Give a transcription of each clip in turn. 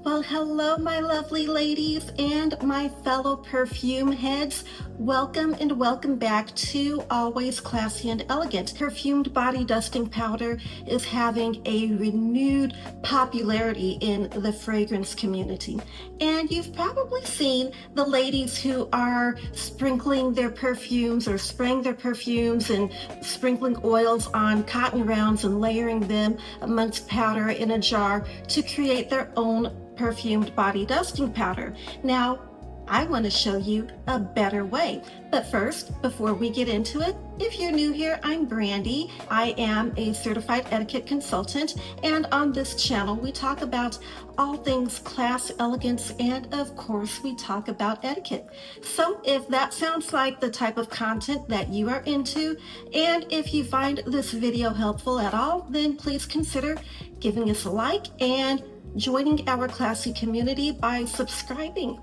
Well, hello, my lovely ladies and my fellow perfume heads. Welcome and welcome back to Always Classy and Elegant. Perfumed body dusting powder is having a renewed popularity in the fragrance community. And you've probably seen the ladies who are sprinkling their perfumes or spraying their perfumes and sprinkling oils on cotton rounds and layering them amongst powder in a jar to create their own perfumed body dusting powder. Now, I want to show you a better way. But first, before we get into it, if you're new here, I'm Brandy. I am a certified etiquette consultant, and on this channel, we talk about all things class, elegance, and of course, we talk about etiquette. So if that sounds like the type of content that you are into, and if you find this video helpful at all, then please consider giving us a like and joining our classy community by subscribing.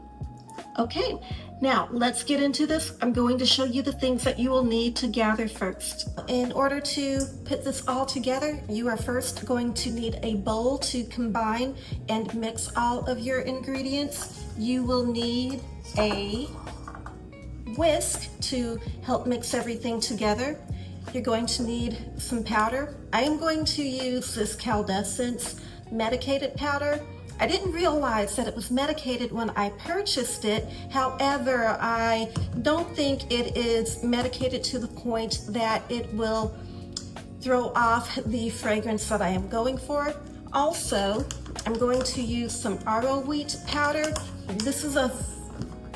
Okay, now let's get into this. I'm going to show you the things that you will need to gather first. In order to put this all together, you are first going to need a bowl to combine and mix all of your ingredients. You will need a whisk to help mix everything together. You're going to need some powder. I am going to use this Caldescence medicated powder. I didn't realize that it was medicated when I purchased it. However, I don't think it is medicated to the point that it will throw off the fragrance that I am going for. Also, I'm going to use some arrowroot powder. This is a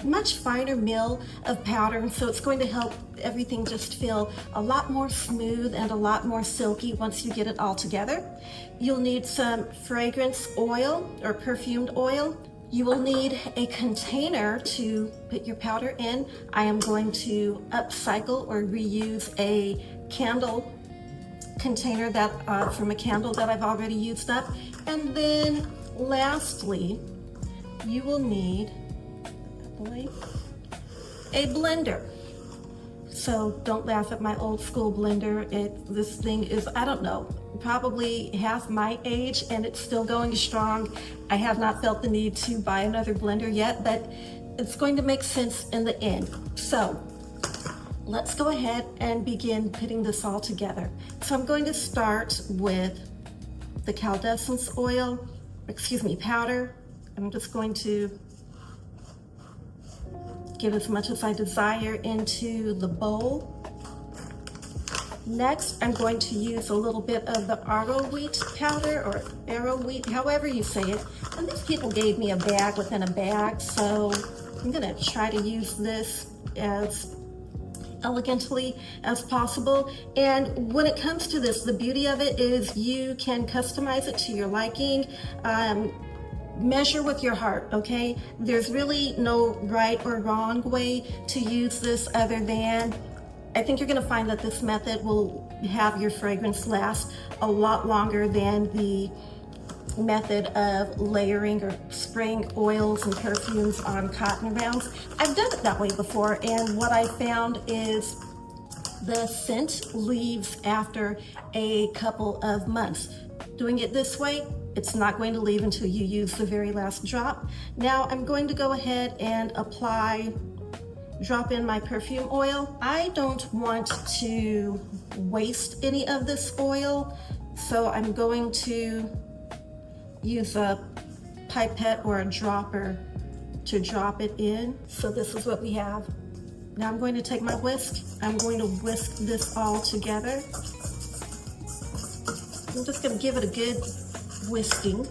much finer mill of powder, and so it's going to help everything just feel a lot more smooth and a lot more silky once you get it all together. You'll need some fragrance oil or perfumed oil. You will need a container to put your powder in. I am going to upcycle or reuse a candle container that from a candle that I've already used up. And then lastly, you will need a blender. So don't laugh at my old school blender. This thing is, I don't know, probably half my age and it's still going strong. I have not felt the need to buy another blender yet, but it's going to make sense in the end. So let's go ahead and begin putting this all together. So I'm going to start with the Caldescence powder. I'm just going to get as much as I desire into the bowl. Next, I'm going to use a little bit of the arrowroot powder, or arrowroot, however you say it. And these people gave me a bag within a bag, so I'm gonna try to use this as elegantly as possible. And when it comes to this, the beauty of it is you can customize it to your liking. Measure with your heart, okay? There's really no right or wrong way to use this other than, I think you're gonna find that this method will have your fragrance last a lot longer than the method of layering or spraying oils and perfumes on cotton rounds. I've done it that way before, and what I found is the scent leaves after a couple of months. Doing it this way, it's not going to leave until you use the very last drop. Now I'm going to go ahead and drop in my perfume oil. I don't want to waste any of this oil, so I'm going to use a pipette or a dropper to drop it in. So this is what we have. Now I'm going to take my whisk. I'm going to whisk this all together. I'm just going to give it a good whisking,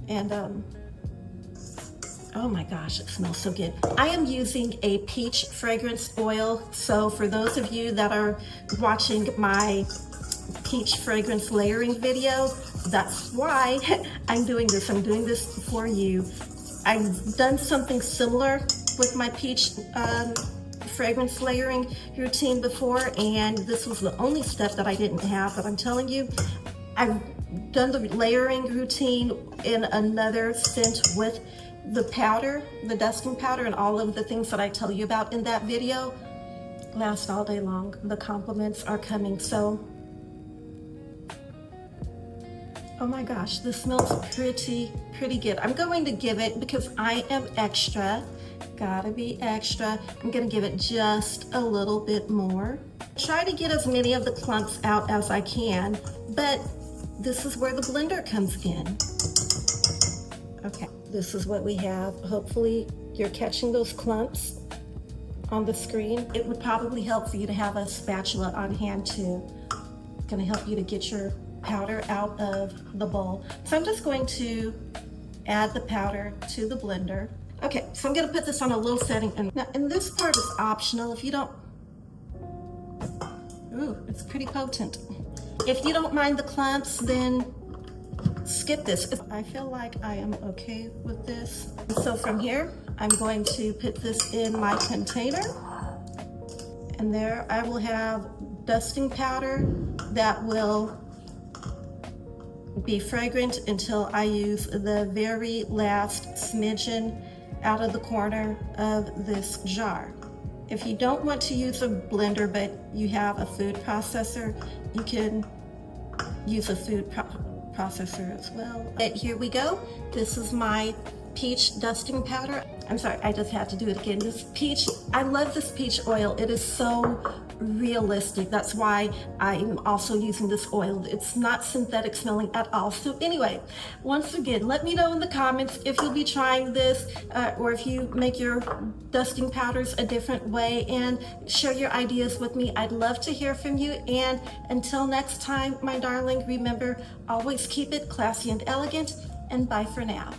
and oh my gosh, it smells so good. I am using a peach fragrance oil, so for those of you that are watching my peach fragrance layering video, that's why I'm doing this. I'm doing this for you. I've done something similar with my peach fragrance layering routine before, and this was the only step that I didn't have, but I'm telling you, I've done the layering routine in another scent with the powder, the dusting powder, and all of the things that I tell you about in that video. Last all day long. The compliments are coming. So Oh my gosh, this smells pretty good. I'm going to give it, because I am extra, gotta be extra, I'm gonna give it just a little bit more. Try to get as many of the clumps out as I can, but this is where the blender comes in. Okay, this is what we have. Hopefully you're catching those clumps on the screen. It would probably help for you to have a spatula on hand too. It's gonna help you to get your powder out of the bowl. So I'm just going to add the powder to the blender. Okay, so I'm gonna put this on a low setting. And now, and this part is optional. If you don't, ooh, it's pretty potent. If you don't mind the clumps, then skip this. I feel like I am okay with this. So from here, I'm going to put this in my container. And there I will have dusting powder that will be fragrant until I use the very last smidgen out of the corner of this jar. If you don't want to use a blender, but you have a food processor, you can use a food processor as well. And here we go. This is my peach dusting powder. I'm sorry, I just had to do it again. This peach, I love this peach oil. It is so realistic. That's why I'm also using this oil. It's not synthetic smelling at all. So anyway, once again, let me know in the comments if you'll be trying this or if you make your dusting powders a different way, and share your ideas with me. I'd love to hear from you. And until next time, my darling, remember, always keep it classy and elegant, and bye for now.